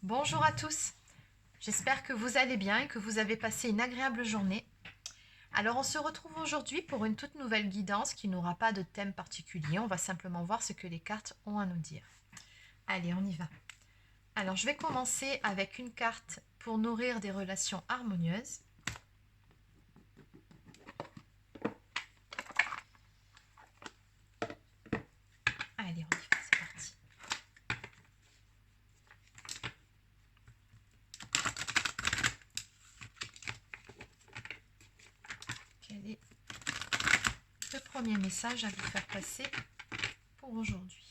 Bonjour à tous, j'espère que vous allez bien et que vous avez passé une agréable journée. Alors on se retrouve aujourd'hui pour une toute nouvelle guidance qui n'aura pas de thème particulier, on va simplement voir ce que les cartes ont à nous dire. Allez, on y va. Alors je vais commencer avec une carte pour nourrir des relations harmonieuses. Allez, on y va, c'est parti. Quel est le premier message à vous faire passer pour aujourd'hui?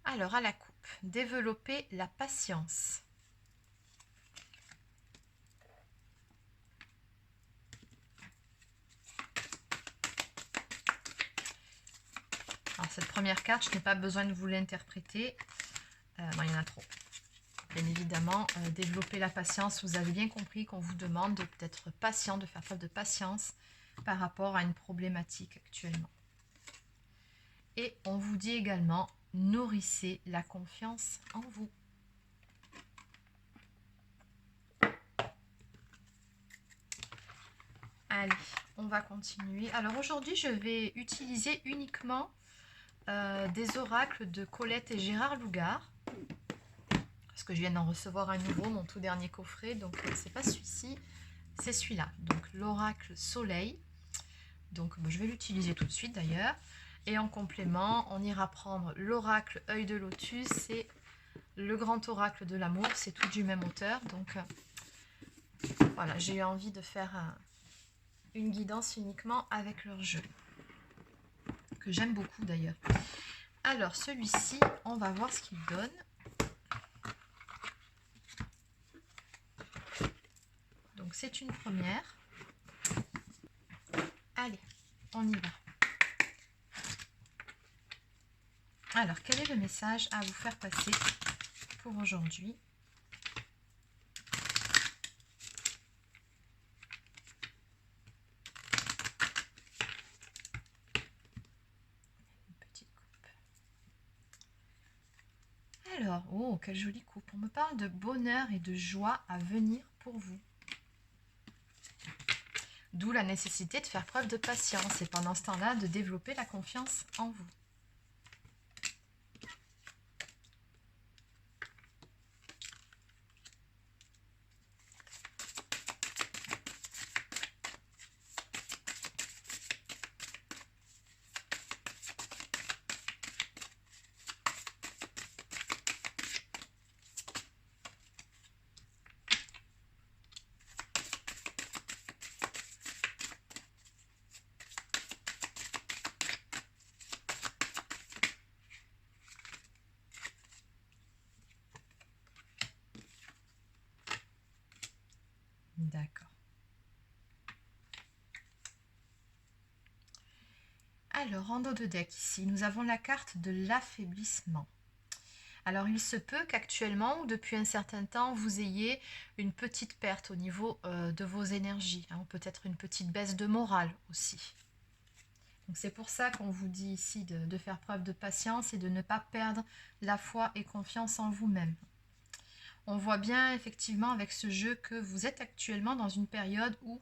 Alors à la coupe, développer la patience. Alors cette première carte, je n'ai pas besoin de vous l'interpréter. Non, il y en a trop. Bien évidemment, développer la patience, vous avez bien compris qu'on vous demande d'être patient, de faire preuve de patience par rapport à une problématique actuellement. Et on vous dit également, nourrissez la confiance en vous. Allez, on va continuer. Alors aujourd'hui, je vais utiliser uniquement des oracles de Colette et Gérard Lougard. Parce que je viens d'en recevoir un nouveau, mon tout dernier coffret. Donc, c'est pas celui-ci, c'est celui-là. Donc, l'oracle Soleil. Donc, je vais l'utiliser tout de suite d'ailleurs. Et en complément, on ira prendre l'oracle Œil de Lotus et le grand oracle de l'amour. C'est tout du même auteur. Donc, voilà, j'ai eu envie de faire une guidance uniquement avec leur jeu. Que j'aime beaucoup d'ailleurs. Alors, celui-ci, on va voir ce qu'il donne. Donc, c'est une première. Allez, on y va. Alors, quel est le message à vous faire passer pour aujourd'hui? Une petite coupe. Alors, oh, quelle jolie coupe. On me parle de bonheur et de joie à venir pour vous. D'où la nécessité de faire preuve de patience et pendant ce temps-là, de développer la confiance en vous. D'accord. Alors, en dos de deck ici, nous avons la carte de l'affaiblissement. Alors, il se peut qu'actuellement, ou depuis un certain temps, vous ayez une petite perte au niveau de vos énergies, hein, ou peut-être une petite baisse de morale aussi. Donc, c'est pour ça qu'on vous dit ici de faire preuve de patience et de ne pas perdre la foi et confiance en vous-même. On voit bien effectivement avec ce jeu que vous êtes actuellement dans une période où,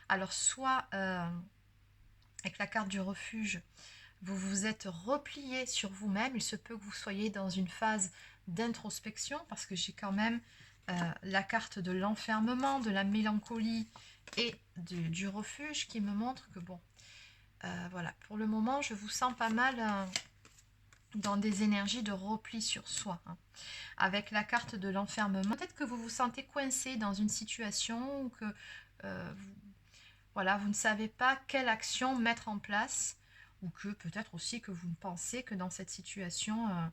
alors soit avec la carte du refuge, vous vous êtes replié sur vous-même, il se peut que vous soyez dans une phase d'introspection parce que j'ai quand même la carte de l'enfermement, de la mélancolie et du refuge qui me montre que bon, voilà, pour le moment je vous sens pas mal dans des énergies de repli sur soi, hein. Avec la carte de l'enfermement, peut-être que vous vous sentez coincé dans une situation ou que voilà, vous ne savez pas quelle action mettre en place ou que peut-être aussi que vous pensez que dans cette situation,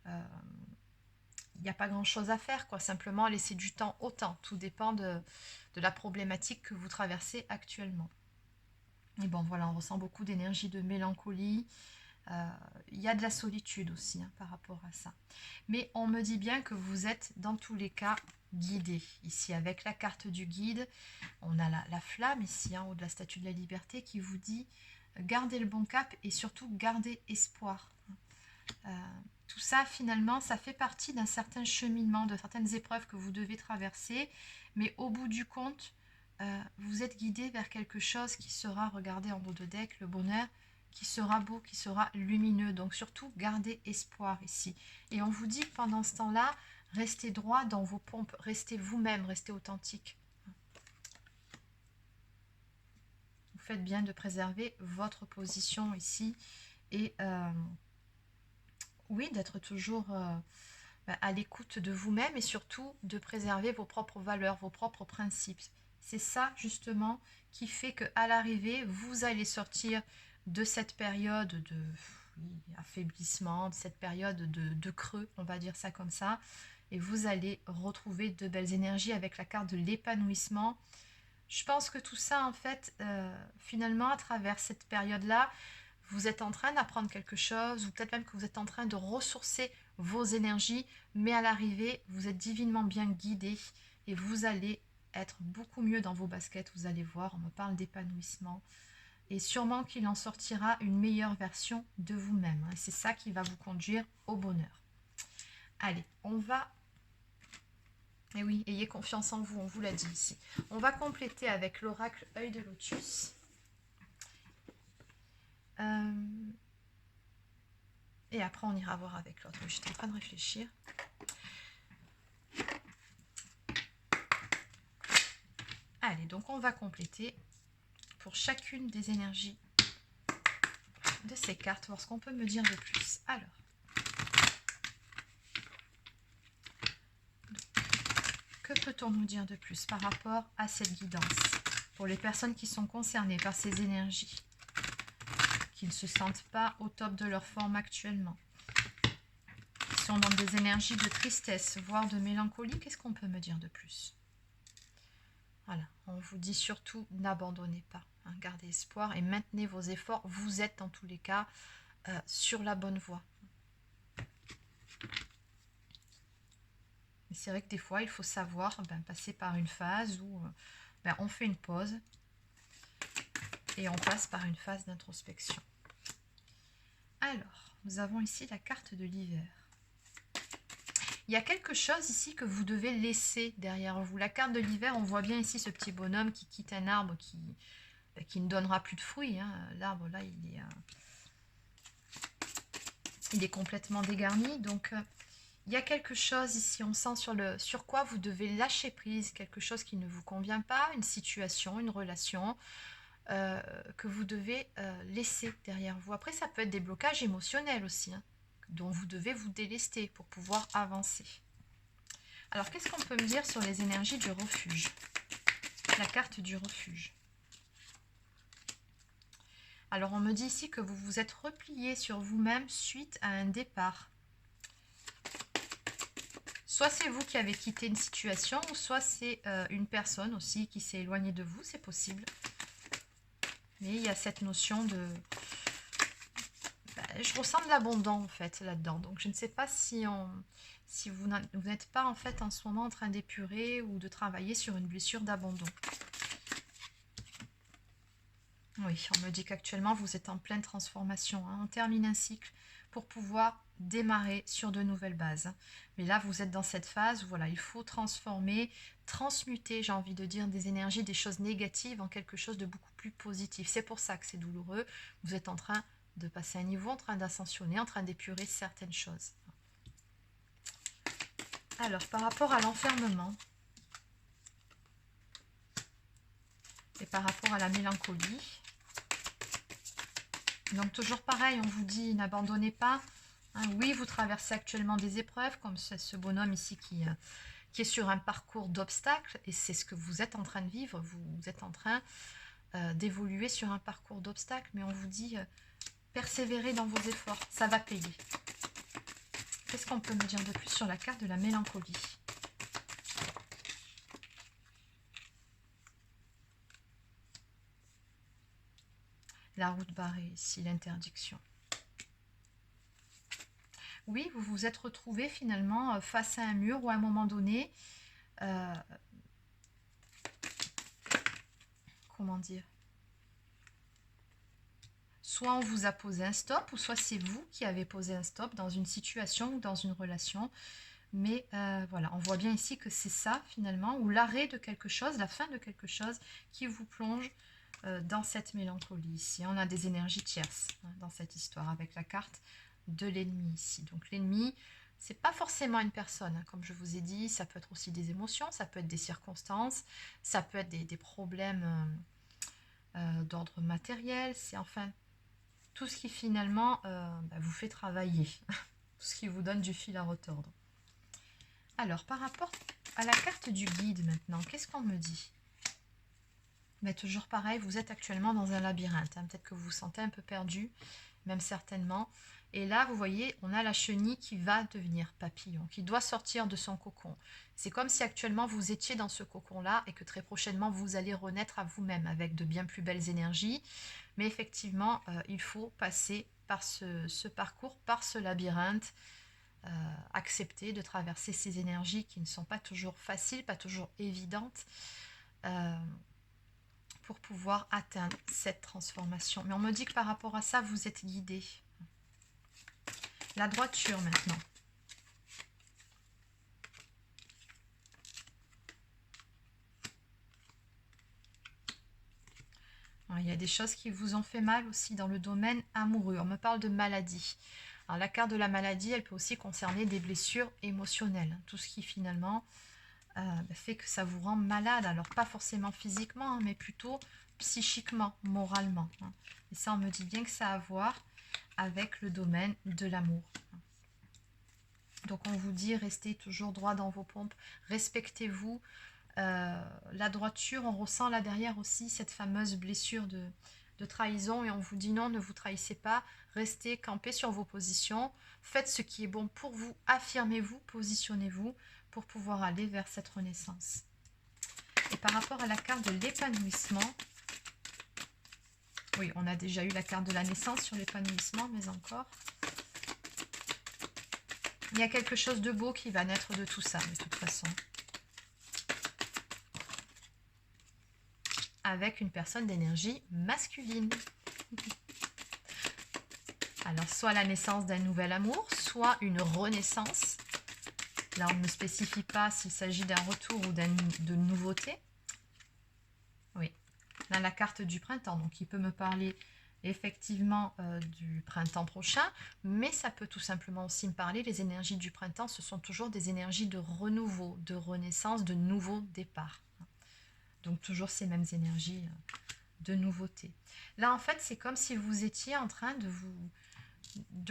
il n'y a pas grand-chose à faire, quoi. Simplement laisser du temps au temps. Tout dépend de la problématique que vous traversez actuellement. Et bon, voilà, on ressent beaucoup d'énergie de mélancolie. Il y a de la solitude aussi hein, par rapport à ça. Mais on me dit bien que vous êtes dans tous les cas guidé. Ici, avec la carte du guide, on a la flamme ici, en haut de la statue de la liberté, qui vous dit gardez le bon cap et surtout gardez espoir. tout ça, finalement, ça fait partie d'un certain cheminement, de certaines épreuves que vous devez traverser. Mais au bout du compte, vous êtes guidé vers quelque chose qui sera, regardez en haut de deck, le bonheur, qui sera beau, qui sera lumineux. Donc surtout, gardez espoir ici. Et on vous dit que pendant ce temps-là, restez droit dans vos pompes, restez vous-même, restez authentique. Vous faites bien de préserver votre position ici et oui, d'être toujours à l'écoute de vous-même et surtout de préserver vos propres valeurs, vos propres principes. C'est ça justement qui fait qu'à l'arrivée, vous allez sortir de cette période de affaiblissement, de cette période de creux, on va dire ça comme ça, et vous allez retrouver de belles énergies avec la carte de l'épanouissement. Je pense que tout ça, en fait, finalement, à travers cette période-là, vous êtes en train d'apprendre quelque chose, ou peut-être même que vous êtes en train de ressourcer vos énergies, mais à l'arrivée, vous êtes divinement bien guidé et vous allez être beaucoup mieux dans vos baskets. Vous allez voir, on me parle d'épanouissement. Et sûrement qu'il en sortira une meilleure version de vous-même. C'est ça qui va vous conduire au bonheur. Allez, on va... Et oui, ayez confiance en vous, on vous l'a dit ici. On va compléter avec l'oracle œil de lotus. Et après, on ira voir avec l'autre. Je suis en train de réfléchir. Allez, donc on va compléter pour chacune des énergies de ces cartes, voir ce qu'on peut me dire de plus. Alors, que peut-on nous dire de plus par rapport à cette guidance pour les personnes qui sont concernées par ces énergies, qui ne se sentent pas au top de leur forme actuellement, qui sont dans des énergies de tristesse, voire de mélancolie? Qu'est-ce qu'on peut me dire de plus? Voilà, on vous dit surtout, n'abandonnez pas, hein, gardez espoir et maintenez vos efforts. Vous êtes dans tous les cas sur la bonne voie. Mais c'est vrai que des fois, il faut savoir passer par une phase où on fait une pause et on passe par une phase d'introspection. Alors, nous avons ici la carte de l'hiver. Il y a quelque chose ici que vous devez laisser derrière vous. La carte de l'hiver, on voit bien ici ce petit bonhomme qui quitte un arbre qui ne donnera plus de fruits. Hein. L'arbre, là, il est complètement dégarni. Donc, il y a quelque chose ici, on sent sur quoi vous devez lâcher prise, quelque chose qui ne vous convient pas, une situation, une relation que vous devez laisser derrière vous. Après, ça peut être des blocages émotionnels aussi, hein, dont vous devez vous délester pour pouvoir avancer. Alors, qu'est-ce qu'on peut me dire sur les énergies du refuge? La carte du refuge. Alors, on me dit ici que vous vous êtes replié sur vous-même suite à un départ. Soit c'est vous qui avez quitté une situation, ou soit c'est une personne aussi qui s'est éloignée de vous, c'est possible. Mais il y a cette notion de... je ressens de l'abondant en fait là-dedans. Donc je ne sais pas si vous n'êtes pas en fait en ce moment en train d'épurer ou de travailler sur une blessure d'abandon. Oui, on me dit qu'actuellement vous êtes en pleine transformation. Hein. On termine un cycle pour pouvoir démarrer sur de nouvelles bases. Mais là, vous êtes dans cette phase où voilà, il faut transformer, transmuter, j'ai envie de dire, des énergies, des choses négatives en quelque chose de beaucoup plus positif. C'est pour ça que c'est douloureux. Vous êtes en train de passer un niveau, en train d'ascensionner, en train d'épurer certaines choses. Alors, par rapport à l'enfermement et par rapport à la mélancolie, donc toujours pareil, on vous dit n'abandonnez pas. Hein, oui, vous traversez actuellement des épreuves, comme ce bonhomme ici qui est sur un parcours d'obstacles, et c'est ce que vous êtes en train de vivre, vous êtes en train d'évoluer sur un parcours d'obstacles, mais on vous dit persévérez dans vos efforts, ça va payer. Qu'est-ce qu'on peut me dire de plus sur la carte de la mélancolie? La route barrée ici, l'interdiction. Oui, vous vous êtes retrouvé finalement face à un mur ou à un moment donné, comment dire, soit on vous a posé un stop, ou soit c'est vous qui avez posé un stop dans une situation ou dans une relation. Mais voilà, on voit bien ici que c'est ça finalement, ou l'arrêt de quelque chose, la fin de quelque chose qui vous plonge dans cette mélancolie ici. On a des énergies tierces hein, dans cette histoire avec la carte de l'ennemi ici. Donc l'ennemi, c'est pas forcément une personne, hein, comme je vous ai dit, ça peut être aussi des émotions, ça peut être des circonstances, ça peut être des problèmes d'ordre matériel, c'est enfin tout ce qui finalement vous fait travailler, tout ce qui vous donne du fil à retordre. Alors, par rapport à la carte du guide maintenant, qu'est-ce qu'on me dit? Toujours pareil, vous êtes actuellement dans un labyrinthe. Hein. Peut-être que vous vous sentez un peu perdu, même certainement. Et là, vous voyez, on a la chenille qui va devenir papillon, qui doit sortir de son cocon. C'est comme si actuellement vous étiez dans ce cocon-là et que très prochainement vous allez renaître à vous-même avec de bien plus belles énergies. Mais effectivement, il faut passer par ce parcours, par ce labyrinthe, accepter de traverser ces énergies qui ne sont pas toujours faciles, pas toujours évidentes, pour pouvoir atteindre cette transformation. Mais on me dit que par rapport à ça, vous êtes guidé. La droiture maintenant. Il y a des choses qui vous ont fait mal aussi dans le domaine amoureux. On me parle de maladie. Alors, la carte de la maladie, elle peut aussi concerner des blessures émotionnelles. Tout ce qui finalement fait que ça vous rend malade. Alors pas forcément physiquement, hein, mais plutôt psychiquement, moralement. Hein. Et ça, on me dit bien que ça a à voir avec le domaine de l'amour. Donc on vous dit, restez toujours droit dans vos pompes, respectez-vous. La droiture, on ressent là derrière aussi cette fameuse blessure de trahison et on vous dit non, ne vous trahissez pas, restez campés sur vos positions, faites ce qui est bon pour vous, affirmez-vous, positionnez-vous pour pouvoir aller vers cette renaissance. Et par rapport à la carte de l'épanouissement, oui, on a déjà eu la carte de la naissance sur l'épanouissement, mais encore, il y a quelque chose de beau qui va naître de tout ça, de toute façon. Avec une personne d'énergie masculine. Alors, soit la naissance d'un nouvel amour, soit une renaissance. Là, on ne spécifie pas s'il s'agit d'un retour ou de nouveauté. Oui, là, la carte du printemps, donc il peut me parler effectivement du printemps prochain, mais ça peut tout simplement aussi me parler, les énergies du printemps, ce sont toujours des énergies de renouveau, de renaissance, de nouveau départ. Donc toujours ces mêmes énergies de nouveauté. Là, en fait, c'est comme si vous étiez en train de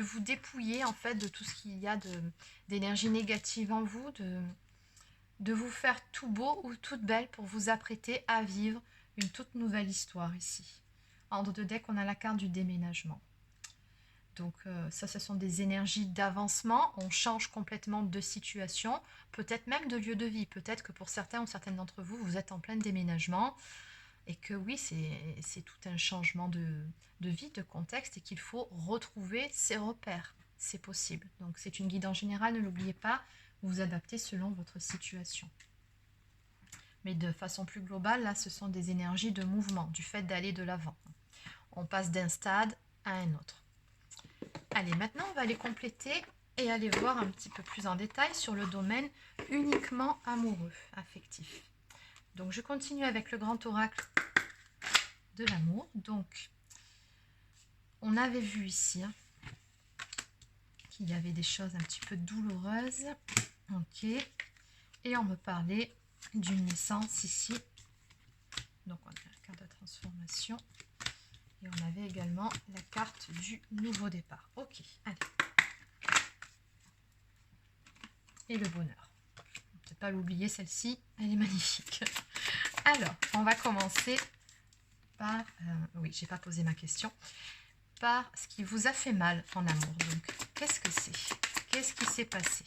vous dépouiller en fait de tout ce qu'il y a d'énergie négative en vous, de vous faire tout beau ou toute belle pour vous apprêter à vivre une toute nouvelle histoire ici. En dos de deck, on a la carte du déménagement. Donc ça, ce sont des énergies d'avancement. On change complètement de situation, peut-être même de lieu de vie. Peut-être que pour certains ou certaines d'entre vous, vous êtes en plein déménagement et que oui, c'est tout un changement de vie, de contexte et qu'il faut retrouver ses repères. C'est possible. Donc c'est une guide en général, ne l'oubliez pas, vous vous adaptez selon votre situation. Mais de façon plus globale, là, ce sont des énergies de mouvement, du fait d'aller de l'avant. On passe d'un stade à un autre. Allez, maintenant, on va aller compléter et aller voir un petit peu plus en détail sur le domaine uniquement amoureux, affectif. Donc, je continue avec le grand oracle de l'amour. Donc, on avait vu ici qu'il y avait des choses un petit peu douloureuses. Ok. Et on me parlait d'une naissance ici. Donc, on a la carte de transformation. Et on avait également la carte du nouveau départ. Ok, allez. Et le bonheur. Peut-être pas l'oublier, celle-ci, elle est magnifique. Alors, on va commencer par... oui, j'ai pas posé ma question. Par ce qui vous a fait mal en amour. Donc, qu'est-ce que c'est? Qu'est-ce qui s'est passé?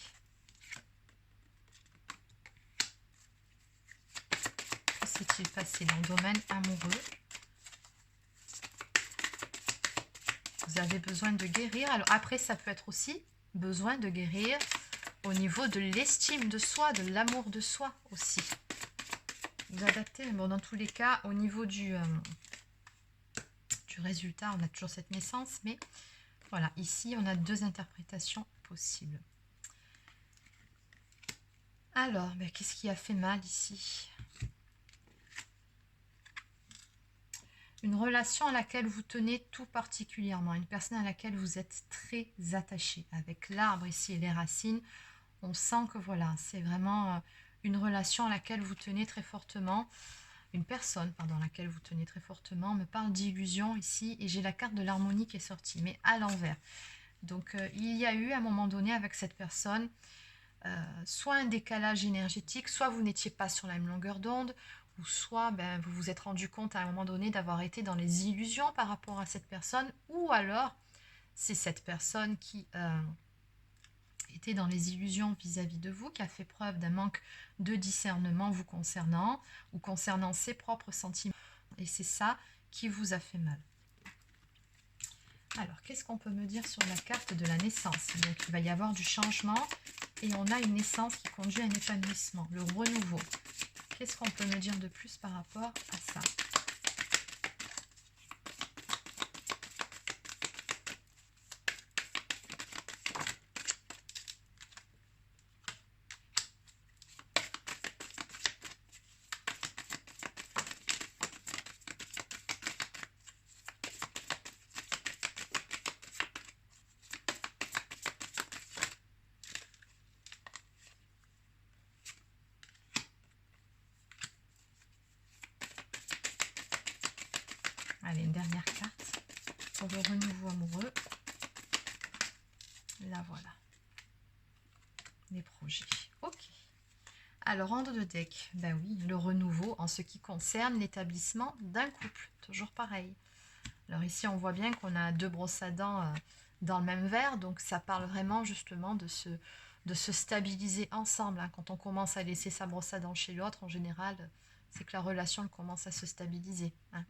Que s'est-il passé dans le domaine amoureux? Vous avez besoin de guérir. Alors après, ça peut être aussi besoin de guérir au niveau de l'estime de soi, de l'amour de soi aussi. Vous adaptez, bon, dans tous les cas, au niveau du du résultat, on a toujours cette naissance, mais voilà, ici on a deux interprétations possibles. Alors, ben, qu'est-ce qui a fait mal ici? Une relation à laquelle vous tenez tout particulièrement, une personne à laquelle vous êtes très attaché. Avec l'arbre ici et les racines, on sent que voilà, c'est vraiment une relation à laquelle vous tenez très fortement. Une personne, pardon, à laquelle vous tenez très fortement. On me parle d'illusion ici et j'ai la carte de l'harmonie qui est sortie, mais à l'envers. Donc, il y a eu à un moment donné avec cette personne soit un décalage énergétique, soit vous n'étiez pas sur la même longueur d'onde, ou soit ben, vous vous êtes rendu compte à un moment donné d'avoir été dans les illusions par rapport à cette personne, ou alors c'est cette personne qui était dans les illusions vis-à-vis de vous, qui a fait preuve d'un manque de discernement vous concernant, ou concernant ses propres sentiments. Et c'est ça qui vous a fait mal. Alors, qu'est-ce qu'on peut me dire sur la carte de la naissance? Donc, il va y avoir du changement et on a une naissance qui conduit à un épanouissement, le renouveau. Qu'est-ce qu'on peut me dire de plus par rapport à ça? Allez, une dernière carte pour le renouveau amoureux. Là, voilà. Les projets. Ok. Alors, en dos de deck, ben oui, le renouveau en ce qui concerne l'établissement d'un couple. Toujours pareil. Alors ici, on voit bien qu'on a deux brosses à dents dans le même verre. Donc, ça parle vraiment justement de se stabiliser ensemble. Hein. Quand on commence à laisser sa brosse à dents chez l'autre, en général, c'est que la relation commence à se stabiliser. Hein.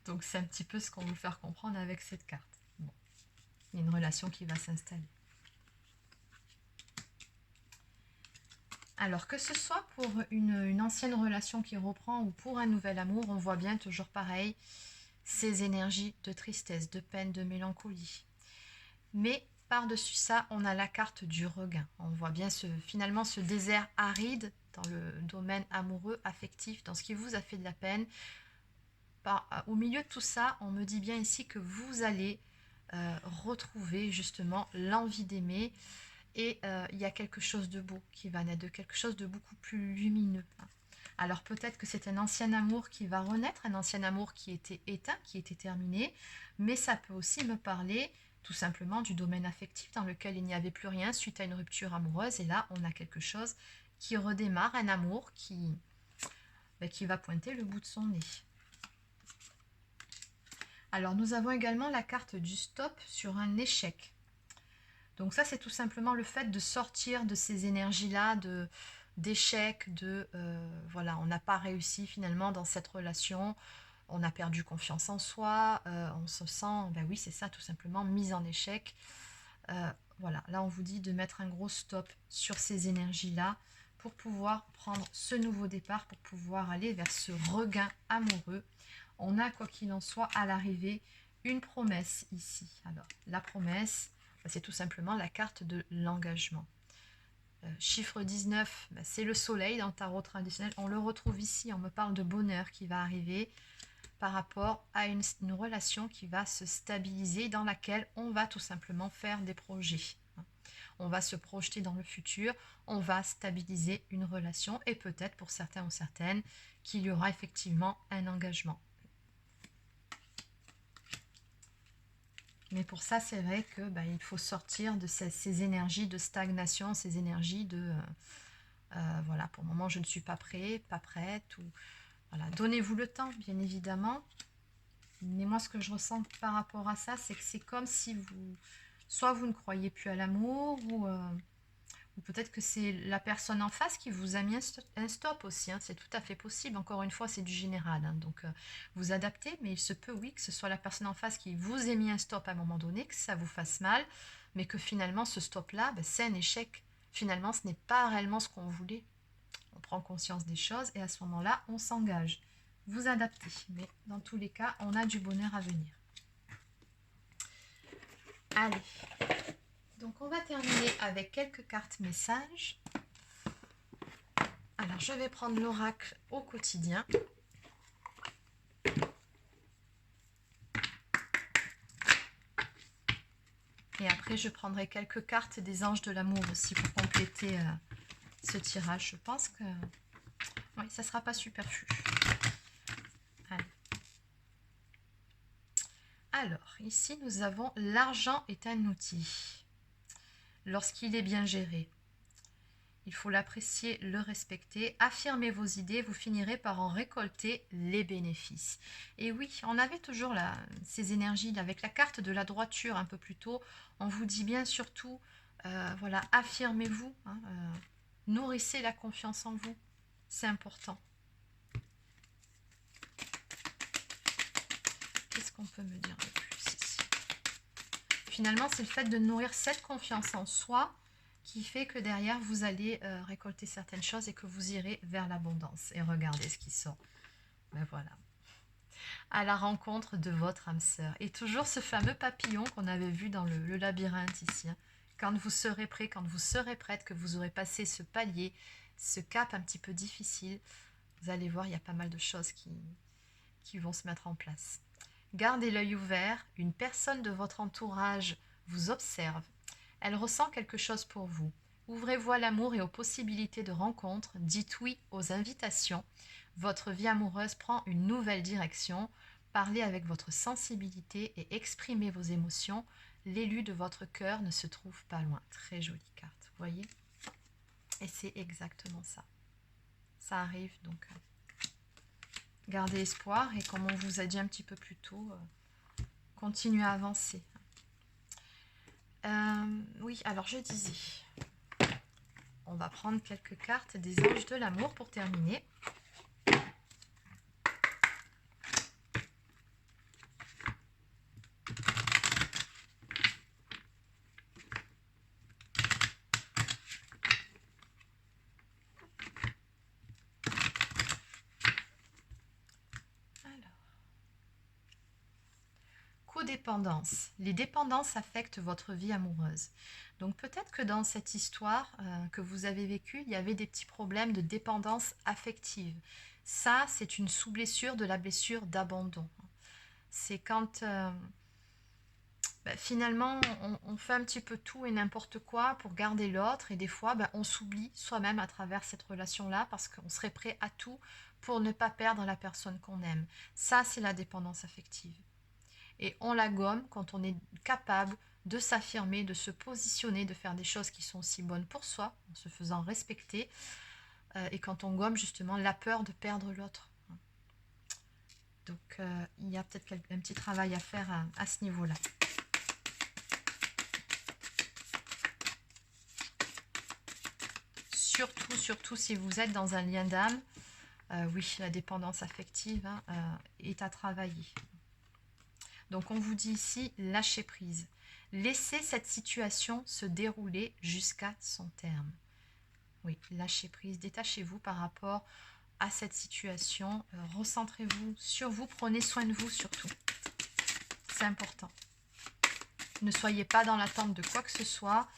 Donc, c'est un petit peu ce qu'on veut faire comprendre avec cette carte. Bon. Il y a une relation qui va s'installer. Alors, que ce soit pour une ancienne relation qui reprend ou pour un nouvel amour, on voit bien toujours pareil, ces énergies de tristesse, de peine, de mélancolie. Mais par-dessus ça, on a la carte du regain. On voit bien finalement ce désert aride dans le domaine amoureux, affectif, dans ce qui vous a fait de la peine. Au milieu de tout ça, on me dit bien ici que vous allez retrouver justement l'envie d'aimer, et il y a quelque chose de beau qui va naître, de quelque chose de beaucoup plus lumineux. Alors peut-être que c'est un ancien amour qui va renaître, un ancien amour qui était éteint, qui était terminé, mais ça peut aussi me parler tout simplement du domaine affectif dans lequel il n'y avait plus rien suite à une rupture amoureuse, et là on a quelque chose qui redémarre, un amour qui va pointer le bout de son nez. Alors nous avons également la carte du stop sur un échec. Donc ça, c'est tout simplement le fait de sortir de ces énergies-là, d'échec, voilà, on n'a pas réussi finalement dans cette relation, on a perdu confiance en soi, on se sent, ben oui, c'est ça, tout simplement, mise en échec. Voilà, là, on vous dit de mettre un gros stop sur ces énergies-là pour pouvoir prendre ce nouveau départ, pour pouvoir aller vers ce regain amoureux. On a, quoi qu'il en soit, à l'arrivée, une promesse ici. Alors, la promesse, c'est tout simplement la carte de l'engagement. Chiffre 19, c'est le soleil dans le tarot traditionnel. On le retrouve ici, on me parle de bonheur qui va arriver par rapport à une relation qui va se stabiliser, dans laquelle on va tout simplement faire des projets. On va se projeter dans le futur, on va stabiliser une relation, et peut-être pour certains ou certaines qu'il y aura effectivement un engagement. Mais pour ça, c'est vrai que il faut sortir de ces énergies de stagnation, ces énergies de voilà, pour le moment je ne suis pas prêt, pas prête. Ou, voilà. Donnez-vous le temps, bien évidemment. Mais moi, ce que je ressens par rapport à ça, c'est que c'est comme si soit vous ne croyez plus à l'amour, ou peut-être que c'est la personne en face qui vous a mis un stop aussi. Hein. C'est tout à fait possible. Encore une fois, c'est du général. Hein. Donc, vous adaptez, mais il se peut, oui, que ce soit la personne en face qui vous ait mis un stop à un moment donné, que ça vous fasse mal, mais que finalement, ce stop-là, c'est un échec. Finalement, ce n'est pas réellement ce qu'on voulait. On prend conscience des choses et à ce moment-là, on s'engage. vous adapter. Mais dans tous les cas, on a du bonheur à venir. Allez, donc on va terminer avec quelques cartes messages. Alors, je vais prendre l'oracle au quotidien. Et après, je prendrai quelques cartes des anges de l'amour aussi pour compléter ce tirage. Je pense que oui, ça ne sera pas superflu. Allez. Alors, ici, nous avons l'argent est un outil. Lorsqu'il est bien géré, il faut l'apprécier, le respecter. Affirmez vos idées, vous finirez par en récolter les bénéfices. Et oui, on avait toujours ces énergies avec la carte de la droiture un peu plus tôt. On vous dit bien surtout, voilà, affirmez-vous, hein, nourrissez la confiance en vous. C'est important. Qu'est-ce qu'on peut me dire de plus ici? Finalement, c'est le fait de nourrir cette confiance en soi qui fait que derrière, vous allez récolter certaines choses et que vous irez vers l'abondance. Et regardez ce qui sort. Ben voilà. À la rencontre de votre âme sœur. Et toujours ce fameux papillon qu'on avait vu dans le labyrinthe ici. Hein. Quand vous serez prêt, quand vous serez prête, que vous aurez passé ce palier, ce cap un petit peu difficile, vous allez voir, il y a pas mal de choses qui vont se mettre en place. Gardez l'œil ouvert. Une personne de votre entourage vous observe. Elle ressent quelque chose pour vous. Ouvrez-vous à l'amour et aux possibilités de rencontres. Dites oui aux invitations. Votre vie amoureuse prend une nouvelle direction. Parlez avec votre sensibilité et exprimez vos émotions. L'élu de votre cœur ne se trouve pas loin. Très jolie carte, vous voyez? Et c'est exactement ça. Ça arrive, donc gardez espoir. Et comme on vous a dit un petit peu plus tôt, continuez à avancer. Oui, alors je disais, on va prendre quelques cartes des anges de l'amour pour terminer. Codépendance. Les dépendances affectent votre vie amoureuse. Donc peut-être que dans cette histoire que vous avez vécue, il y avait des petits problèmes de dépendance affective. Ça, c'est une sous-blessure de la blessure d'abandon. C'est quand finalement on fait un petit peu tout et n'importe quoi pour garder l'autre et des fois on s'oublie soi-même à travers cette relation-là parce qu'on serait prêt à tout pour ne pas perdre la personne qu'on aime. Ça, c'est la dépendance affective. Et on la gomme quand on est capable de s'affirmer, de se positionner, de faire des choses qui sont aussi bonnes pour soi, en se faisant respecter, et quand on gomme justement la peur de perdre l'autre. Donc il y a peut-être un petit travail à faire à ce niveau-là. Surtout si vous êtes dans un lien d'âme, oui, la dépendance affective est à travailler. Donc on vous dit ici, lâchez prise. Laissez cette situation se dérouler jusqu'à son terme. Oui, lâchez prise, détachez-vous par rapport à cette situation. Recentrez-vous sur vous, prenez soin de vous surtout. C'est important. Ne soyez pas dans l'attente de quoi que ce soit.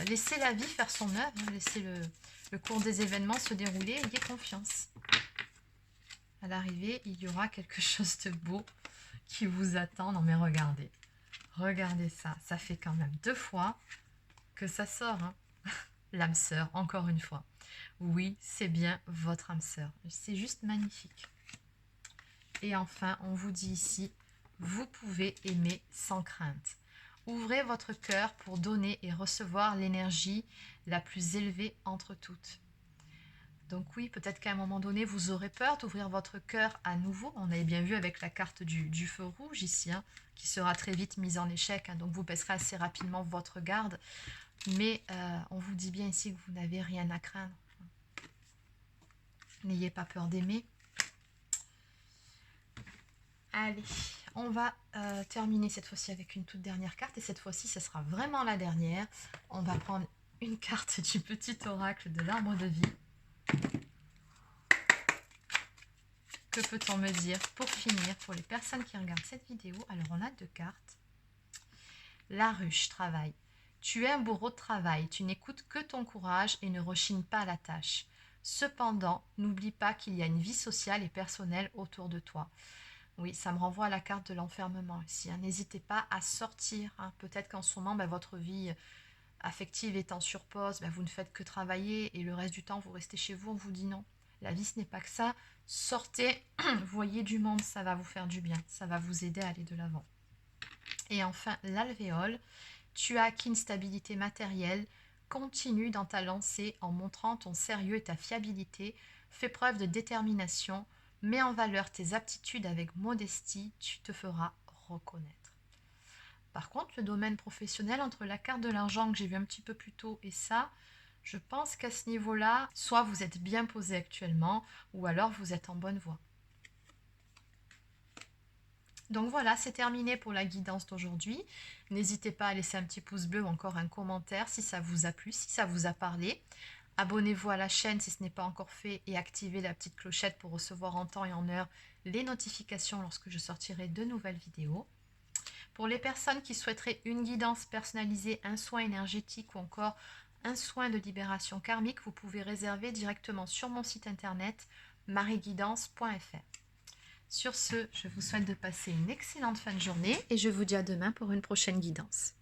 Laissez la vie faire son œuvre, laissez le cours des événements se dérouler, ayez confiance. À l'arrivée, il y aura quelque chose de beau qui vous attend. Non mais regardez ça, ça fait quand même 2 fois que ça sort, hein. L'âme sœur, encore une fois. Oui, c'est bien votre âme sœur, c'est juste magnifique. Et enfin, on vous dit ici, vous pouvez aimer sans crainte. Ouvrez votre cœur pour donner et recevoir l'énergie la plus élevée entre toutes. Donc oui, peut-être qu'à un moment donné, vous aurez peur d'ouvrir votre cœur à nouveau. On avait bien vu avec la carte du feu rouge ici, hein, qui sera très vite mise en échec. Hein, donc vous baisserez assez rapidement votre garde. Mais on vous dit bien ici que vous n'avez rien à craindre. N'ayez pas peur d'aimer. Allez, on va terminer cette fois-ci avec une toute dernière carte. Et cette fois-ci, ce sera vraiment la dernière. On va prendre une carte du petit oracle de l'arbre de vie. Que peut-on me dire pour finir, pour les personnes qui regardent cette vidéo? Alors, on a 2 cartes. La ruche, travail. Tu es un bourreau de travail, tu n'écoutes que ton courage et ne rechignes pas à la tâche. Cependant, n'oublie pas qu'il y a une vie sociale et personnelle autour de toi. Oui, ça me renvoie à la carte de l'enfermement ici, hein. N'hésitez pas à sortir, hein. Peut-être qu'en ce moment, votre vie affective étant sur pause, vous ne faites que travailler et le reste du temps, vous restez chez vous, on vous dit non. La vie, ce n'est pas que ça. Sortez, voyez du monde, ça va vous faire du bien, ça va vous aider à aller de l'avant. Et enfin, l'alvéole. Tu as acquis une stabilité matérielle. Continue dans ta lancée en montrant ton sérieux et ta fiabilité. Fais preuve de détermination. Mets en valeur tes aptitudes avec modestie. Tu te feras reconnaître. Par contre, le domaine professionnel, entre la carte de l'argent que j'ai vu un petit peu plus tôt et ça, je pense qu'à ce niveau-là, soit vous êtes bien posé actuellement, ou alors vous êtes en bonne voie. Donc voilà, c'est terminé pour la guidance d'aujourd'hui. N'hésitez pas à laisser un petit pouce bleu ou encore un commentaire si ça vous a plu, si ça vous a parlé. Abonnez-vous à la chaîne si ce n'est pas encore fait et activez la petite clochette pour recevoir en temps et en heure les notifications lorsque je sortirai de nouvelles vidéos. Pour les personnes qui souhaiteraient une guidance personnalisée, un soin énergétique ou encore un soin de libération karmique, vous pouvez réserver directement sur mon site internet marieguidance.fr. Sur ce, je vous souhaite de passer une excellente fin de journée et je vous dis à demain pour une prochaine guidance.